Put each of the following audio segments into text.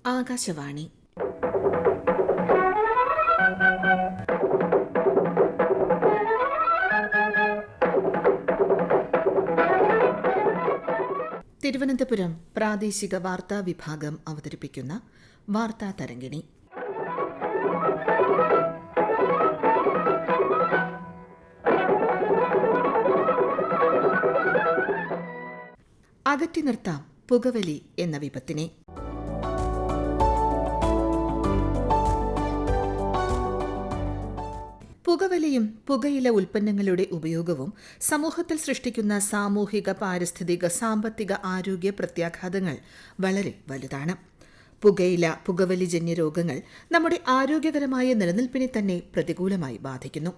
ആകാശവാണി. തിരുവനന്തപുരം പ്രാദേശിക വാർത്താ വിഭാഗം അവതരിപ്പിക്കുന്ന വാർത്താ തരംഗിണി. അകറ്റി നിർത്താം പുകവലി എന്ന വിപത്തിനെ. പുകവലിയും പുകയില ഉൽപ്പന്നങ്ങളുടെ ഉപയോഗവും സമൂഹത്തിൽ സൃഷ്ടിക്കുന്ന സാമൂഹിക, പാരിസ്ഥിതിക, സാമ്പത്തിക, ആരോഗ്യ പ്രത്യാഘാതങ്ങൾ വളരെ വലുതാണ്. പുകയില, പുകവലിജന്യ രോഗങ്ങൾ നമ്മുടെ ആരോഗ്യകരമായ നിലനിൽപ്പിനെ തന്നെ പ്രതികൂലമായി ബാധിക്കുന്നു.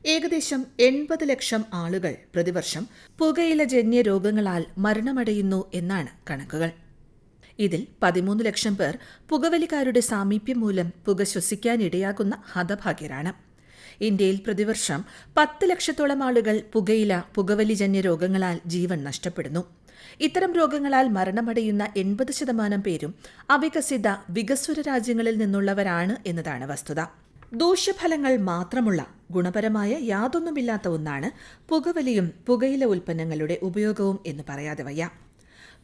ഏകദേശം 80 ലക്ഷം ആളുകൾ പ്രതിവർഷം പുകയിലജന്യ രോഗങ്ങളാൽ മരണമടയുന്നു എന്നാണ് കണക്കുകൾ. ഇതിൽ 13 ലക്ഷം പേർ പുകവലിക്കാരുടെ സാമീപ്യം മൂലം പുക ശ്വസിക്കാനിടയാകുന്ന ഹതഭാഗ്യരാണ്. ഇന്ത്യയിൽ പ്രതിവർഷം 10 ലക്ഷത്തോളം ആളുകൾ പുകയില, പുകവലിജന്യ രോഗങ്ങളാൽ ജീവൻ നഷ്ടപ്പെടുന്നു. ഇത്തരം രോഗങ്ങളാൽ മരണമടയുന്ന 80% പേരും അവികസിത, വികസ്വര രാജ്യങ്ങളിൽ നിന്നുള്ളവരാണ് എന്നതാണ് വസ്തുത. ദൂഷ്യഫലങ്ങൾ മാത്രമുള്ള, ഗുണപരമായ യാതൊന്നുമില്ലാത്ത ഒന്നാണ് പുകവലിയും പുകയില ഉൽപ്പന്നങ്ങളുടെ ഉപയോഗവും എന്ന് പറയാതെ വയ്യ.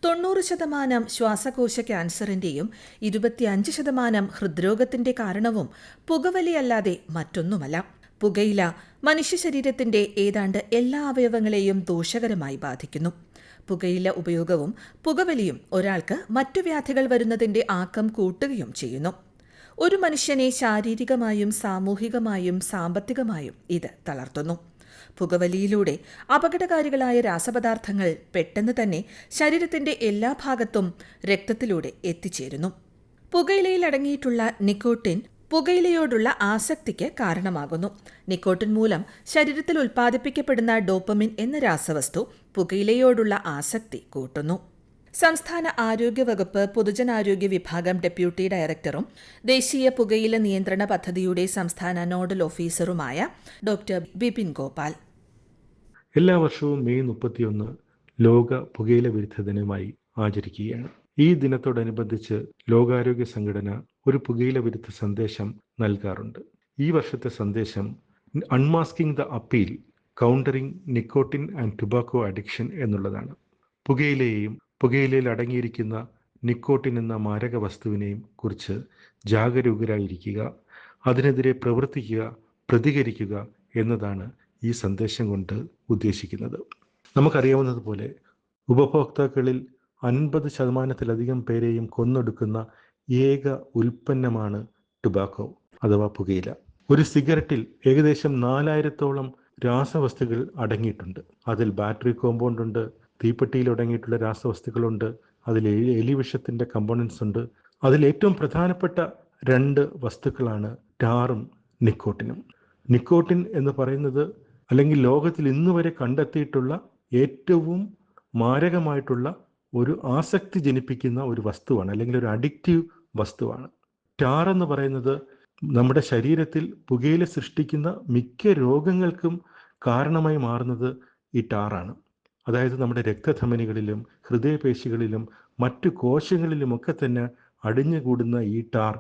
90% ശ്വാസകോശ ക്യാൻസറിന്റെയും 25% ഹൃദ്രോഗത്തിന്റെ കാരണവും പുകവലിയല്ലാതെ മറ്റൊന്നുമല്ല. പുകയില മനുഷ്യ ശരീരത്തിന്റെ ഏതാണ്ട് എല്ലാ അവയവങ്ങളെയും ദോഷകരമായി ബാധിക്കുന്നു. പുകയില ഉപയോഗവും പുകവലിയും ഒരാൾക്ക് മറ്റു വ്യാധികൾ വരുന്നതിന്റെ ആക്കം കൂട്ടുകയും ചെയ്യുന്നു. ഒരു മനുഷ്യനെ ശാരീരികമായും സാമൂഹികമായും സാമ്പത്തികമായും ഇത് തളർത്തുന്നു. പുകവലിയിലൂടെ അപകടകാരികളായ രാസപദാർത്ഥങ്ങൾ പെട്ടെന്ന് തന്നെ ശരീരത്തിന്റെ എല്ലാ ഭാഗത്തും രക്തത്തിലൂടെ എത്തിച്ചേരുന്നു. പുകയിലയിൽ അടങ്ങിയിട്ടുള്ള നിക്കോട്ടിൻ പുകയിലയോടുള്ള ആസക്തിക്ക് കാരണമാകുന്നു. നിക്കോട്ടിൻ മൂലം ശരീരത്തിൽ ഉൽപ്പാദിപ്പിക്കപ്പെടുന്ന ഡോപ്പമിൻ എന്ന രാസവസ്തു പുകയിലയോടുള്ള ആസക്തി കൂട്ടുന്നു. സംസ്ഥാന ആരോഗ്യവകുപ്പ് പൊതുജനാരോഗ്യ വിഭാഗം ഡെപ്യൂട്ടി ഡയറക്ടറും ദേശീയ പുകയില നിയന്ത്രണ പദ്ധതിയുടെ സംസ്ഥാന നോഡൽ ഓഫീസറുമായ ഡോക്ടർ ബിപിൻ ഗോപാൽ. എല്ലാ വർഷവും മെയ് 31 ലോക പുകയില വിരുദ്ധ ദിനമായി ആചരിക്കുകയാണ്. ഈ ദിനത്തോടനുബന്ധിച്ച് ലോകാരോഗ്യ സംഘടന ഒരു പുകയില വിരുദ്ധ സന്ദേശം നൽകാറുണ്ട്. ഈ വർഷത്തെ സന്ദേശം unmasking the appeal, countering nicotine and tobacco addiction എന്നുള്ളതാണ്. പുകയിലയെയും പുകയിലയിൽ അടങ്ങിയിരിക്കുന്ന നിക്കോട്ടിൻ എന്ന മാരക വസ്തുവിനെയും കുറിച്ച് ജാഗരൂകരായിരിക്കുക, അതിനെതിരെ പ്രവർത്തിക്കുക, പ്രതികരിക്കുക എന്നതാണ് ഈ സന്ദേശം കൊണ്ട് ഉദ്ദേശിക്കുന്നത്. നമുക്കറിയാവുന്നതുപോലെ ഉപഭോക്താക്കളിൽ 50%-ലധികം പേരെയും കൊന്നൊടുക്കുന്ന ഏക ഉൽപ്പന്നമാണ് ടുബാക്കോ അഥവാ പുകയില. ഒരു സിഗരറ്റിൽ ഏകദേശം 4000-ഓളം രാസവസ്തുക്കൾ അടങ്ങിയിട്ടുണ്ട്. അതിൽ ബാറ്ററി കോമ്പൗണ്ട് ഉണ്ട്, തീപ്പെട്ടിയിൽ അടങ്ങിയിട്ടുള്ള രാസവസ്തുക്കളുണ്ട്, അതിൽ എലിവിഷത്തിന്റെ കമ്പോണൻസ് ഉണ്ട്. അതിൽ ഏറ്റവും പ്രധാനപ്പെട്ട 2 വസ്തുക്കളാണ് ടാറും നിക്കോട്ടിനും. നിക്കോട്ടിൻ എന്ന് പറയുന്നത്, അല്ലെങ്കിൽ ലോകത്തിൽ ഇന്ന് വരെ കണ്ടെത്തിയിട്ടുള്ള ഏറ്റവും മാരകമായിട്ടുള്ള ഒരു ആസക്തി ജനിപ്പിക്കുന്ന ഒരു വസ്തുവാണ്, അല്ലെങ്കിൽ ഒരു അഡിക്റ്റീവ് വസ്തുവാണ്. ടാർ എന്ന് പറയുന്നത് നമ്മുടെ ശരീരത്തിൽ പുകയില സൃഷ്ടിക്കുന്ന മിക്ക രോഗങ്ങൾക്കും കാരണമായി മാറുന്നത് ഈ ടാറാണ്. അതായത് നമ്മുടെ രക്തധമനികളിലും ഹൃദയപേശികളിലും മറ്റു കോശങ്ങളിലുമൊക്കെ തന്നെ അടിഞ്ഞുകൂടുന്ന ഈ ടാർ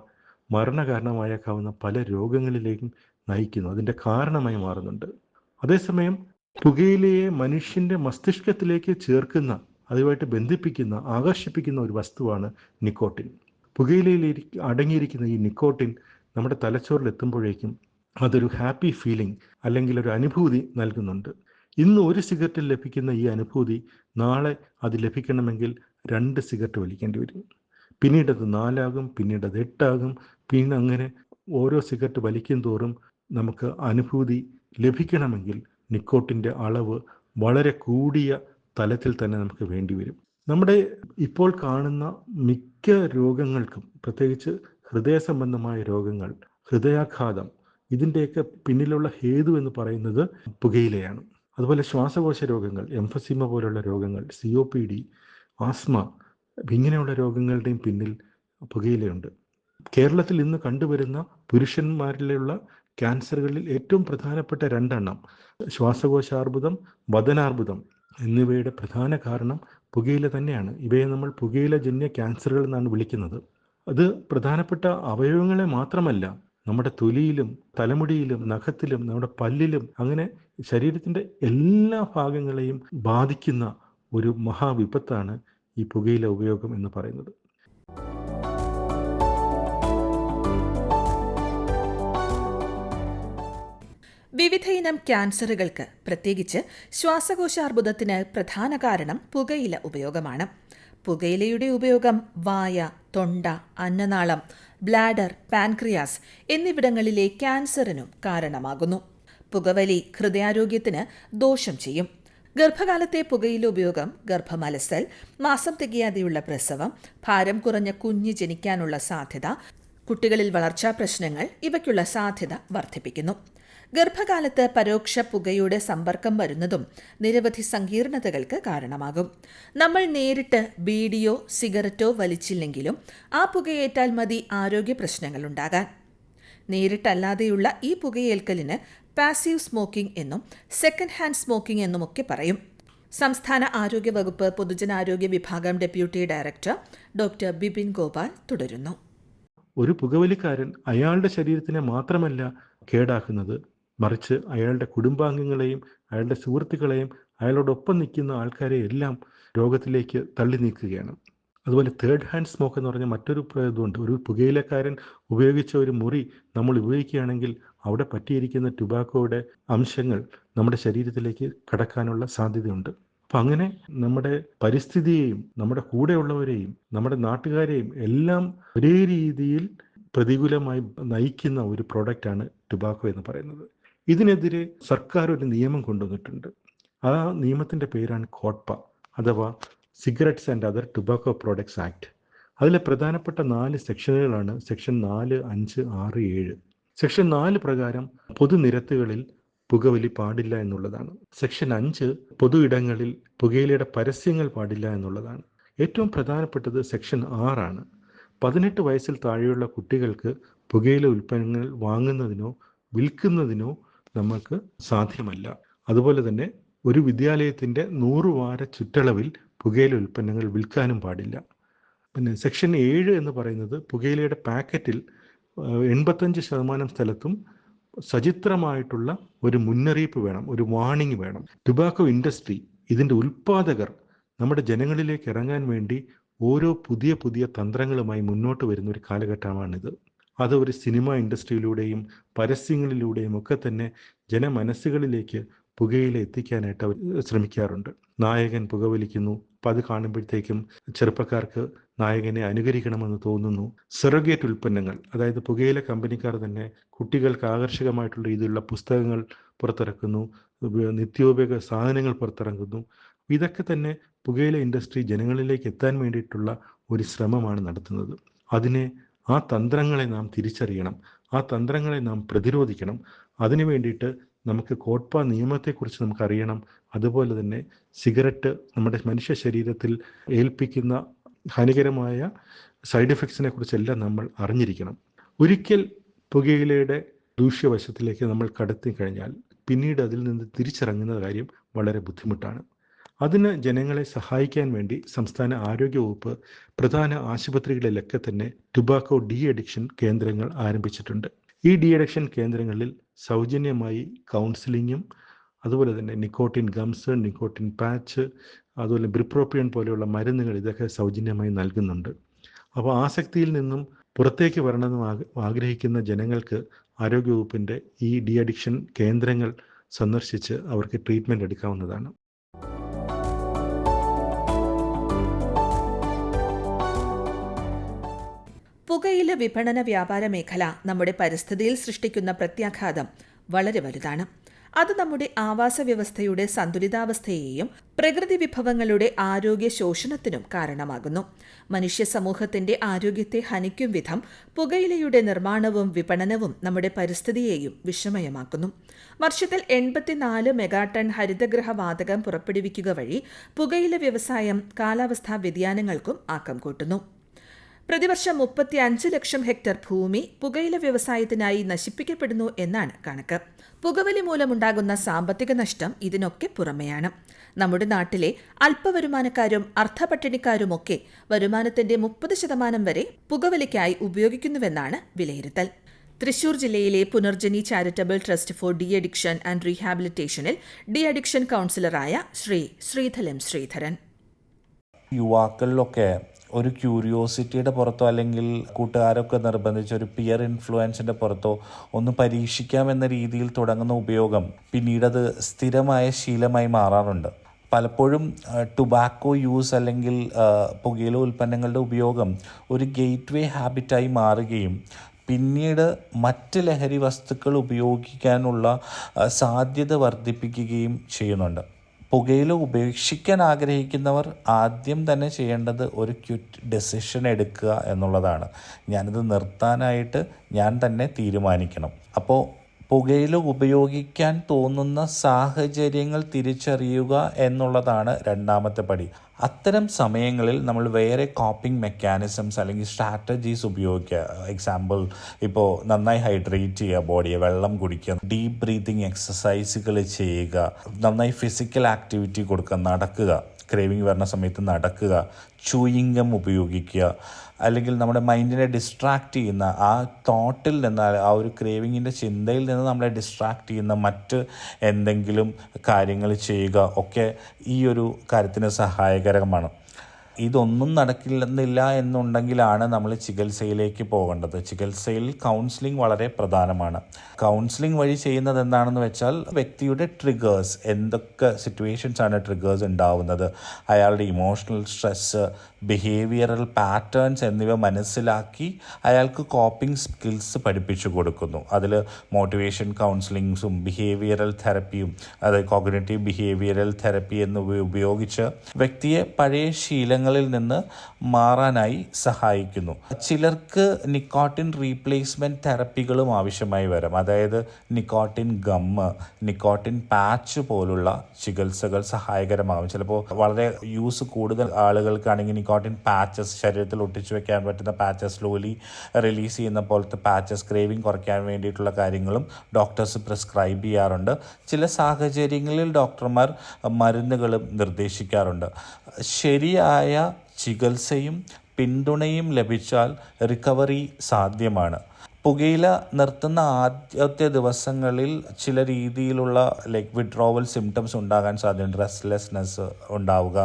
മരണകാരണമായേക്കാവുന്ന പല രോഗങ്ങളിലേക്കും നയിക്കുന്നു, അതിൻ്റെ കാരണമായി മാറുന്നുണ്ട്. അതേസമയം പുകയിലയെ മനുഷ്യൻ്റെ മസ്തിഷ്കത്തിലേക്ക് ചേർക്കുന്ന, അതുമായിട്ട് ബന്ധിപ്പിക്കുന്ന, ആകർഷിപ്പിക്കുന്ന ഒരു വസ്തുവാണ് നിക്കോട്ടിൻ. പുകയിലയിൽ അടങ്ങിയിരിക്കുന്ന ഈ നിക്കോട്ടിൻ നമ്മുടെ തലച്ചോറിൽ എത്തുമ്പോഴേക്കും അതൊരു ഹാപ്പി ഫീലിംഗ്, അല്ലെങ്കിൽ ഒരു അനുഭൂതി നൽകുന്നുണ്ട്. ഇന്ന് ഒരു സിഗരറ്റിൽ ലഭിക്കുന്ന ഈ അനുഭൂതി നാളെ അത് ലഭിക്കണമെങ്കിൽ 2 സിഗരറ്റ് വലിക്കേണ്ടി വരും. പിന്നീട് അത് 4 ആകും, പിന്നീട് അത് 8 ആകും. പിന്നെ അങ്ങനെ ഓരോ സിഗരറ്റ് വലിക്കും തോറും നമുക്ക് അനുഭൂതി ലഭിക്കണമെങ്കിൽ നിക്കോട്ടിൻ്റെ അളവ് വളരെ കൂടിയ തലത്തിൽ തന്നെ നമുക്ക് വേണ്ടി വരും. നമ്മുടെ ഇപ്പോൾ കാണുന്ന മിക്ക രോഗങ്ങൾക്കും, പ്രത്യേകിച്ച് ഹൃദയ സംബന്ധമായ രോഗങ്ങൾ, ഹൃദയാഘാതം, ഇതിൻ്റെയൊക്കെ പിന്നിലുള്ള ഹേതു എന്ന് പറയുന്നത് പുകയിലയാണ്. അതുപോലെ ശ്വാസകോശ രോഗങ്ങൾ, എംഫസീമ പോലുള്ള രോഗങ്ങൾ, COPD, ആസ്മ, ഇങ്ങനെയുള്ള രോഗങ്ങളുടെയും പിന്നിൽ പുകയിലയുണ്ട്. കേരളത്തിൽ ഇന്ന് കണ്ടുവരുന്ന പുരുഷന്മാരിലുള്ള ക്യാൻസറുകളിൽ ഏറ്റവും പ്രധാനപ്പെട്ട 2 ശ്വാസകോശാർബുദം, വദനാർബുദം എന്നിവയുടെ പ്രധാന കാരണം പുകയില തന്നെയാണ്. ഇവയെ നമ്മൾ പുകയിലജന്യ ക്യാൻസറുകൾ എന്നാണ് വിളിക്കുന്നത്. അത് പ്രധാനപ്പെട്ട അവയവങ്ങളെ മാത്രമല്ല, നമ്മുടെ തൊലിയിലും തലമുടിയിലും നഖത്തിലും നമ്മുടെ പല്ലിലും അങ്ങനെ ശരീരത്തിൻ്റെ എല്ലാ ഭാഗങ്ങളെയും ബാധിക്കുന്ന ഒരു മഹാവിപത്താണ് ഈ പുകയില ഉപയോഗം എന്ന് പറയുന്നത്. വിവിധയിനം ക്യാൻസറുകൾക്ക്, പ്രത്യേകിച്ച് ശ്വാസകോശാർബുദത്തിന് പ്രധാന കാരണം പുകയില ഉപയോഗമാണ്. പുകയിലയുടെ ഉപയോഗം വായ, തൊണ്ട, അന്നനാളം, ബ്ലാഡർ, പാൻക്രിയാസ് എന്നിവിടങ്ങളിലെ ക്യാൻസറിനും കാരണമാകുന്നു. പുകവലി ഹൃദയാരോഗ്യത്തിന് ദോഷം ചെയ്യും. ഗർഭകാലത്തെ പുകയില ഉപയോഗം ഗർഭമലസൽ, മാസം തികയാതെയുള്ള പ്രസവം, ഭാരം കുറഞ്ഞ കുഞ്ഞ് ജനിക്കാനുള്ള സാധ്യത, കുട്ടികളിൽ വളർച്ചാ പ്രശ്നങ്ങൾ ഇവയ്ക്കുള്ള സാധ്യത വർദ്ധിപ്പിക്കുന്നു. ഗർഭകാലത്ത് പരോക്ഷ പുകയുടെ സമ്പർക്കം വരുന്നതും നിരവധി സങ്കീർണതകൾക്ക് കാരണമാകും. നമ്മൾ നേരിട്ട് ബീഡിയോ സിഗരറ്റോ വലിച്ചില്ലെങ്കിലും ആ പുകയേറ്റാൽ മതി ആരോഗ്യ പ്രശ്നങ്ങളുണ്ടാകാൻ. നേരിട്ടല്ലാതെയുള്ള ഈ പുകയേൽക്കലിന് പാസീവ് സ്മോക്കിംഗ് എന്നും സെക്കൻഡ് ഹാൻഡ് സ്മോക്കിംഗ് എന്നുമൊക്കെ പറയും. സംസ്ഥാന ആരോഗ്യ വകുപ്പ് പൊതുജനാരോഗ്യ വിഭാഗം deputy director doctor Bipin Gopal തുടരുന്നു. ഒരു പുകവലിക്കാരൻ അയാളുടെ ശരീരത്തിനെ മാത്രമല്ല കേടാക്കുന്നത്, മറിച്ച് അയാളുടെ കുടുംബാംഗങ്ങളെയും അയാളുടെ സുഹൃത്തുക്കളെയും അയാളോടൊപ്പം നിൽക്കുന്ന ആൾക്കാരെ എല്ലാം രോഗത്തിലേക്ക് തള്ളി നീക്കുകയാണ്. അതുപോലെ തേർഡ് ഹാൻഡ് സ്മോക്ക് എന്ന് പറഞ്ഞ മറ്റൊരു ഇതുണ്ട്. ഒരു പുകയിലക്കാരൻ ഉപയോഗിച്ച ഒരു മുറി നമ്മൾ ഉപയോഗിക്കുകയാണെങ്കിൽ അവിടെ പറ്റിയിരിക്കുന്ന ടുബാക്കോയുടെ അംശങ്ങൾ നമ്മുടെ ശരീരത്തിലേക്ക് കടക്കാനുള്ള സാധ്യതയുണ്ട്. അപ്പം അങ്ങനെ നമ്മുടെ പരിസ്ഥിതിയെയും നമ്മുടെ കൂടെയുള്ളവരെയും നമ്മുടെ നാട്ടുകാരെയും എല്ലാം ഒരേ രീതിയിൽ പ്രതികൂലമായി നയിക്കുന്ന ഒരു പ്രോഡക്റ്റാണ് ടുബാക്കോ എന്ന് പറയുന്നത്. ഇതിനെതിരെ സർക്കാർ ഒരു നിയമം കൊണ്ടുവന്നിട്ടുണ്ട്. ആ നിയമത്തിൻ്റെ പേരാണ് കോട്ട്പ, അഥവാ cigarettes and other tobacco products act. അതിലെ പ്രധാനപ്പെട്ട 4 സെക്ഷനുകളാണ് സെക്ഷൻ 4, 5, 6, 7. സെക്ഷൻ 4 പ്രകാരം പൊതുനിരത്തുകളിൽ പുകവലി പാടില്ല എന്നുള്ളതാണ്. സെക്ഷൻ 5 പൊതു ഇടങ്ങളിൽ പുകയിലയുടെ പരസ്യങ്ങൾ പാടില്ല എന്നുള്ളതാണ്. ഏറ്റവും പ്രധാനപ്പെട്ടത് സെക്ഷൻ 6 ആണ്. 18 വയസ്സിൽ താഴെയുള്ള കുട്ടികൾക്ക് പുകയില ഉൽപ്പന്നങ്ങൾ വാങ്ങുന്നതിനോ വിൽക്കുന്നതിനോ നമുക്ക് സാധ്യമല്ല. അതുപോലെ തന്നെ ഒരു വിദ്യാലയത്തിൻ്റെ 100 വാര ചുറ്റളവിൽ പുകയില ഉൽപ്പന്നങ്ങൾ വിൽക്കാനും പാടില്ല. പിന്നെ സെക്ഷൻ 7 എന്ന് പറയുന്നത് പുകയിലയുടെ പാക്കറ്റിൽ 85% സ്ഥലത്തും സചിത്രമായിട്ടുള്ള ഒരു മുന്നറിയിപ്പ് വേണം, ഒരു വാണിംഗ് വേണം. ടുബാക്കോ ഇൻഡസ്ട്രി, ഇതിൻ്റെ ഉൽപ്പാദകർ നമ്മുടെ ജനങ്ങളിലേക്ക് ഇറങ്ങാൻ വേണ്ടി ഓരോ പുതിയ പുതിയ തന്ത്രങ്ങളുമായി മുന്നോട്ട് വരുന്ന ഒരു കാലഘട്ടമാണിത്. അത് ഒരു സിനിമ ഇൻഡസ്ട്രിയിലൂടെയും പരസ്യങ്ങളിലൂടെയും ഒക്കെ തന്നെ ജനമനസ്സുകളിലേക്ക് പുകയില എത്തിക്കാനായിട്ട് അവർ ശ്രമിക്കാറുണ്ട്. നായകൻ പുകവലിക്കുന്നു, അപ്പം അത് കാണുമ്പോഴത്തേക്കും ചെറുപ്പക്കാർക്ക് നായകനെ അനുകരിക്കണമെന്ന് തോന്നുന്നു. സെറഗേറ്റ് ഉൽപ്പന്നങ്ങൾ, അതായത് പുകയില കമ്പനിക്കാർ തന്നെ കുട്ടികൾക്ക് ആകർഷകമായിട്ടുള്ള രീതിയിലുള്ള പുസ്തകങ്ങൾ പുറത്തിറക്കുന്നു, നിത്യോപയോഗ സാധനങ്ങൾ പുറത്തിറങ്ങുന്നു. ഇതൊക്കെ തന്നെ പുകയില ഇൻഡസ്ട്രി ജനങ്ങളിലേക്ക് എത്താൻ വേണ്ടിയിട്ടുള്ള ഒരു ശ്രമമാണ് നടത്തുന്നത്. ആ തന്ത്രങ്ങളെ നാം തിരിച്ചറിയണം, ആ തന്ത്രങ്ങളെ നാം പ്രതിരോധിക്കണം. അതിനു വേണ്ടിയിട്ട് നമുക്ക് കോട്ട്പ നിയമത്തെക്കുറിച്ച് നമുക്കറിയണം. അതുപോലെ തന്നെ സിഗരറ്റ് നമ്മുടെ മനുഷ്യ ശരീരത്തിൽ ഏൽപ്പിക്കുന്ന ഹാനികരമായ സൈഡ് എഫക്ട്സിനെ കുറിച്ചെല്ലാം നമ്മൾ അറിഞ്ഞിരിക്കണം. ഒരിക്കൽ പുകയിലയുടെ ദൂഷ്യവശത്തിലേക്ക് നമ്മൾ കടത്തി കഴിഞ്ഞാൽ പിന്നീട് അതിൽ നിന്ന് തിരിച്ചിറങ്ങുന്ന കാര്യം വളരെ ബുദ്ധിമുട്ടാണ്. അതിന് ജനങ്ങളെ സഹായിക്കാൻ വേണ്ടി സംസ്ഥാന ആരോഗ്യ വകുപ്പ് പ്രധാന ആശുപത്രികളിലൊക്കെ തന്നെ ടുബാക്കോ ഡി അഡിക്ഷൻ കേന്ദ്രങ്ങൾ ആരംഭിച്ചിട്ടുണ്ട്. ഈ ഡി അഡിക്ഷൻ കേന്ദ്രങ്ങളിൽ സൗജന്യമായി കൗൺസിലിങ്ങും അതുപോലെ തന്നെ നിക്കോട്ടിൻ ഗംസ്, നിക്കോട്ടിൻ പാച്ച്, അതുപോലെ ബ്രിപ്രോപ്പിയൻ പോലെയുള്ള മരുന്നുകൾ ഇതൊക്കെ സൗജന്യമായി നൽകുന്നുണ്ട്. അപ്പോൾ ആസക്തിയിൽ നിന്നും പുറത്തേക്ക് വരണമെന്ന് ആഗ്രഹിക്കുന്ന ജനങ്ങൾക്ക് ആരോഗ്യവകുപ്പിൻ്റെ ഈ ഡി അഡിക്ഷൻ കേന്ദ്രങ്ങൾ സന്ദർശിച്ച് അവർക്ക് ട്രീറ്റ്മെൻറ്റ് എടുക്കാവുന്നതാണ്. പുകയില വിപണന വ്യാപാര മേഖല നമ്മുടെ പരിസ്ഥിതിയിൽ സൃഷ്ടിക്കുന്ന പ്രത്യാഘാതം വളരെ വലുതാണ്. അത് നമ്മുടെ ആവാസ വ്യവസ്ഥയുടെ സന്തുലിതാവസ്ഥയെയും പ്രകൃതി വിഭവങ്ങളുടെ ആരോഗ്യ ശോഷണത്തിനും കാരണമാകുന്നു. മനുഷ്യ സമൂഹത്തിന്റെ ആരോഗ്യത്തെ ഹനിക്കും വിധം പുകയിലയുടെ നിർമ്മാണവും വിപണനവും നമ്മുടെ പരിസ്ഥിതിയെയും വിഷമയമാക്കുന്നു. വർഷത്തിൽ 84 മെഗാടൺ ഹരിതഗൃഹ വാതകം പുറപ്പെടുവിക്കുക വഴി പുകയില വ്യവസായം കാലാവസ്ഥാ വ്യതിയാനങ്ങൾക്കും ആക്കം കൂട്ടുന്നു. പ്രതിവർഷം 35 ലക്ഷം ഹെക്ടർ ഭൂമി പുകയില വ്യവസായത്തിനായി നശിപ്പിക്കപ്പെടുന്നു എന്നാണ് കണക്ക്. പുകവലി മൂലമുണ്ടാകുന്ന സാമ്പത്തിക നഷ്ടം ഇതിനൊക്കെ പുറമെയാണ്. നമ്മുടെ നാട്ടിലെ അല്പവരുമാനക്കാരും അർദ്ധപട്ടിണിക്കാരുമൊക്കെ വരുമാനത്തിന്റെ 30% വരെ പുകവലിക്കായി ഉപയോഗിക്കുന്നുവെന്നാണ് വിലയിരുത്തൽ. തൃശൂർ ജില്ലയിലെ Punarjani charitable trust for de addiction and റീഹാബിലിറ്റേഷനിൽ ഡി അഡിക്ഷൻ കൗൺസിലറായ ശ്രീ ശ്രീധലം ശ്രീധരൻ. യുവാക്കളിലൊക്കെ ഒരു ക്യൂരിയോസിറ്റിയുടെ പുറത്തോ അല്ലെങ്കിൽ കൂട്ടുകാരൊക്കെ നിർബന്ധിച്ച് ഒരു പിയർ ഇൻഫ്ലുവൻസിൻ്റെ പുറത്തോ ഒന്ന് പരീക്ഷിക്കാമെന്ന രീതിയിൽ തുടങ്ങുന്ന ഉപയോഗം പിന്നീടത് സ്ഥിരമായ ശീലമായി മാറാറുണ്ട്. പലപ്പോഴും ടുബാക്കോ യൂസ് അല്ലെങ്കിൽ പുകയില ഉൽപ്പന്നങ്ങളുടെ ഉപയോഗം ഒരു ഗേറ്റ് വേ ഹാബിറ്റായി മാറുകയും പിന്നീട് മറ്റ് ലഹരി വസ്തുക്കൾ ഉപയോഗിക്കാനുള്ള സാധ്യത വർദ്ധിപ്പിക്കുകയും ചെയ്യുന്നുണ്ട്. പുകയില ഉപേക്ഷിക്കാൻ ആഗ്രഹിക്കുന്നവർ ആദ്യം തന്നെ ചെയ്യേണ്ടത് ഒരു ക്വിറ്റ് ഡെസിഷൻ എടുക്കുക എന്നുള്ളതാണ്. ഞാനിത് നിർത്താനായിട്ട് ഞാൻ തന്നെ തീരുമാനിക്കണം. അപ്പോൾ പുകയില ഉപയോഗിക്കാൻ തോന്നുന്ന സാഹചര്യങ്ങൾ തിരിച്ചറിയുക എന്നുള്ളതാണ് രണ്ടാമത്തെ പടി. അത്തരം സമയങ്ങളിൽ നമ്മൾ വേറെ കോപ്പിംഗ് മെക്കാനിസംസ് അല്ലെങ്കിൽ സ്ട്രാറ്റജീസ് ഉപയോഗിക്കുക. എക്സാമ്പിൾ, ഇപ്പോൾ നന്നായി ഹൈഡ്രേറ്റ് ചെയ്യുക, ബോഡിയെ വെള്ളം കുടിക്കുക, ഡീപ്പ് ബ്രീതിങ് എക്സസൈസുകൾ ചെയ്യുക, നന്നായി ഫിസിക്കൽ ആക്ടിവിറ്റി കൊടുക്കുക, നടക്കുക, ക്രേവിങ് വരുന്ന സമയത്ത് നടക്കുക, ചൂയിങ് ഗം ഉപയോഗിക്കുക, അല്ലെങ്കിൽ നമ്മുടെ മൈൻഡിനെ ഡിസ്ട്രാക്റ്റ് ചെയ്യുന്ന ആ തോട്ടിൽ നിന്ന്, ആ ഒരു ക്രേവിങ്ങിൻ്റെ ചിന്തയിൽ നിന്ന് നമ്മളെ ഡിസ്ട്രാക്റ്റ് ചെയ്യുന്ന മറ്റ് എന്തെങ്കിലും കാര്യങ്ങൾ ചെയ്യുക ഒക്കെ ഈ ഒരു കാര്യത്തിന് സഹായകരമാണ്. ഇതൊന്നും നടക്കില്ലെന്നില്ല എന്നുണ്ടെങ്കിലാണ് നമ്മൾ ചികിത്സയിലേക്ക് പോകേണ്ടത്. ചികിത്സയിൽ കൗൺസിലിംഗ് വളരെ പ്രധാനമാണ്. കൗൺസിലിംഗ് വഴി ചെയ്യുന്നത് എന്താണെന്ന് വെച്ചാൽ വ്യക്തിയുടെ ട്രിഗേഴ്സ്, എന്തൊക്കെ സിറ്റുവേഷൻസാണ് ട്രിഗേഴ്സ് ഉണ്ടാവുന്നത്, അയാളുടെ ഇമോഷണൽ സ്ട്രെസ്സ്, ബിഹേവിയറൽ പാറ്റേൺസ് എന്നിവ മനസ്സിലാക്കി അയാൾക്ക് കോപ്പിംഗ് സ്കിൽസ് പഠിപ്പിച്ചു കൊടുക്കുന്നു. അതിൽ മോട്ടിവേഷൻ കൗൺസിലിങ്സും ബിഹേവിയറൽ തെറപ്പിയും, അതായത് കോഗ്നിറ്റീവ് ബിഹേവിയറൽ തെറപ്പി എന്നിവ ഉപയോഗിച്ച് വ്യക്തിയെ പഴയ ശീലങ്ങളിൽ നിന്ന് മാറാനായി സഹായിക്കുന്നു. ചിലർക്ക് നിക്കോട്ടിൻ റീപ്ലേസ്മെൻറ്റ് തെറപ്പികളും ആവശ്യമായി വരും. അതായത് നിക്കോട്ടിൻ ഗമ്മ്, നിക്കോട്ടിൻ പാച്ച് പോലുള്ള ചികിത്സകൾ സഹായകരമാകും. ചിലപ്പോൾ വളരെ യൂസ് കൂടുതൽ ആളുകൾക്കാണെങ്കിൽ നിക്കോട്ടിൻ പാച്ചസ്, ശരീരത്തിൽ ഒട്ടിച്ചു വെക്കാൻ പറ്റുന്ന പാച്ചസ്, സ്ലോലി റിലീസ് ചെയ്യുന്ന പോലത്തെ പാച്ചസ്, ക്രേവിംഗ് കുറയ്ക്കാൻ വേണ്ടിയിട്ടുള്ള കാര്യങ്ങളും ഡോക്ടേഴ്സ് പ്രിസ്ക്രൈബ് ചെയ്യാറുണ്ട്. ചില സാഹചര്യങ്ങളിൽ ഡോക്ടർമാർ മരുന്നുകളും നിർദ്ദേശിക്കാറുണ്ട്. ശരിയായ ചികിത്സയും പിന്തുണയും ലഭിച്ചാൽ റിക്കവറി സാധ്യമാണ്. പുകയില നിർത്തുന്ന ആദ്യത്തെ ദിവസങ്ങളിൽ ചില രീതിയിലുള്ള വിഡ്രോവൽ സിംറ്റംസ് ഉണ്ടാകാൻ സാധ്യതയുണ്ട്. റെസ്റ്റ്ലെസ്നെസ് ഉണ്ടാവുക,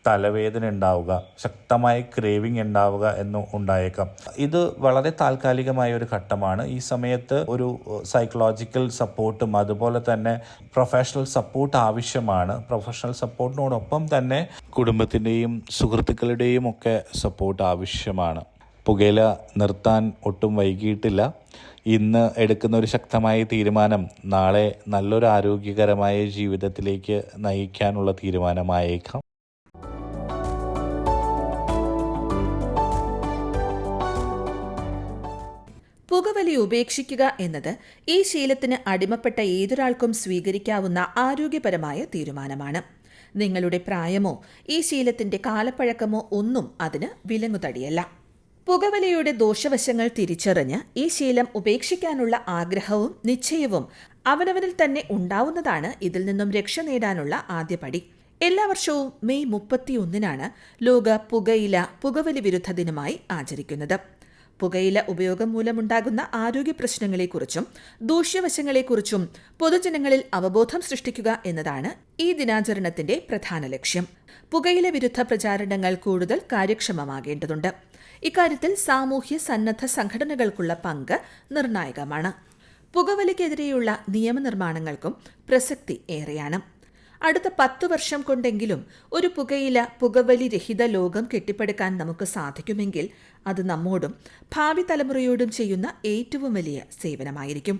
തലവേദന ഉണ്ടാവുക, ശക്തമായ ക്രേവിംഗ് ഉണ്ടാവുക എന്ന് ഉണ്ടായേക്കാം. ഇത് വളരെ താൽക്കാലികമായ ഒരു ഘട്ടമാണ്. ഈ സമയത്ത് ഒരു സൈക്കോളജിക്കൽ സപ്പോർട്ടും അതുപോലെ തന്നെ പ്രൊഫഷണൽ സപ്പോർട്ട് ആവശ്യമാണ്. പ്രൊഫഷണൽ സപ്പോർട്ടിനോടൊപ്പം തന്നെ കുടുംബത്തിൻ്റെയും സുഹൃത്തുക്കളുടെയും ഒക്കെ സപ്പോർട്ട് ആവശ്യമാണ്. പുകയില നിർത്താൻ ഒട്ടും വൈകിയിട്ടില്ല. ഇന്ന് എടുക്കുന്ന ഒരു ശക്തമായ തീരുമാനം നാളെ നല്ലൊരു ആരോഗ്യകരമായ ജീവിതത്തിലേക്ക് നയിക്കാനുള്ള തീരുമാനമായേക്കാം. പുകവലി ഉപേക്ഷിക്കുക എന്നത് ഈ ശീലത്തിന് അടിമപ്പെട്ട ഏതൊരാൾക്കും സ്വീകരിക്കാവുന്ന ആരോഗ്യപരമായ തീരുമാനമാണ്. നിങ്ങളുടെ പ്രായമോ ഈ ശീലത്തിന്റെ കാലപ്പഴക്കമോ ഒന്നും അതിന് വിലങ്ങുതടിയല്ല. പുകവലിയുടെ ദോഷവശങ്ങൾ തിരിച്ചറിഞ്ഞ് ഈ ശീലം ഉപേക്ഷിക്കാനുള്ള ആഗ്രഹവും നിശ്ചയവും അവനവനിൽ തന്നെ ഉണ്ടാവുന്നതാണ് ഇതിൽ നിന്നും രക്ഷ നേടാനുള്ള ആദ്യപടി. എല്ലാ വർഷവും മെയ് 31 ലോക പുകവലി വിരുദ്ധ ദിനമായി ആചരിക്കുന്നത്. പുകയില ഉപയോഗം മൂലമുണ്ടാകുന്ന ആരോഗ്യ പ്രശ്നങ്ങളെക്കുറിച്ചും ദൂഷ്യവശങ്ങളെക്കുറിച്ചും പൊതുജനങ്ങളിൽ അവബോധം സൃഷ്ടിക്കുക എന്നതാണ് ഈ ദിനാചരണത്തിന്റെ പ്രധാന ലക്ഷ്യം. പുകയില വിരുദ്ധ പ്രചാരണങ്ങൾ കൂടുതൽ കാര്യക്ഷമമാകേണ്ടതുണ്ട്. ഇക്കാര്യത്തിൽ സാമൂഹ്യ സന്നദ്ധ സംഘടനകൾക്കുള്ള പങ്ക് നിർണായകമാണ്. പുകവലിക്കെതിരെയുള്ള നിയമനിർമ്മാണങ്ങൾക്കും പ്രസക്തി ഏറെയാണ്. അടുത്ത 10 വർഷം കൊണ്ടെങ്കിലും ഒരു പുകവലി രഹിത ലോകം കെട്ടിപ്പടുക്കാൻ നമുക്ക് സാധിക്കുമെങ്കിൽ അത് നമ്മോടും ഭാവി തലമുറയോടും ചെയ്യുന്ന ഏറ്റവും വലിയ സേവനമായിരിക്കും.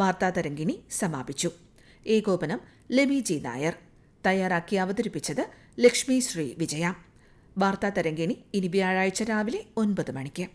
വാർത്താതരംഗിണി സമാപിച്ചു. ഏകോപനം ലെമി ജി നായർ. തയ്യാറാക്കി അവതരിപ്പിച്ചത് ലക്ഷ്മി ശ്രീ വിജയ. വാർത്താതരംഗിണി ഇനി വ്യാഴാഴ്ച രാവിലെ 9 മണിക്ക്.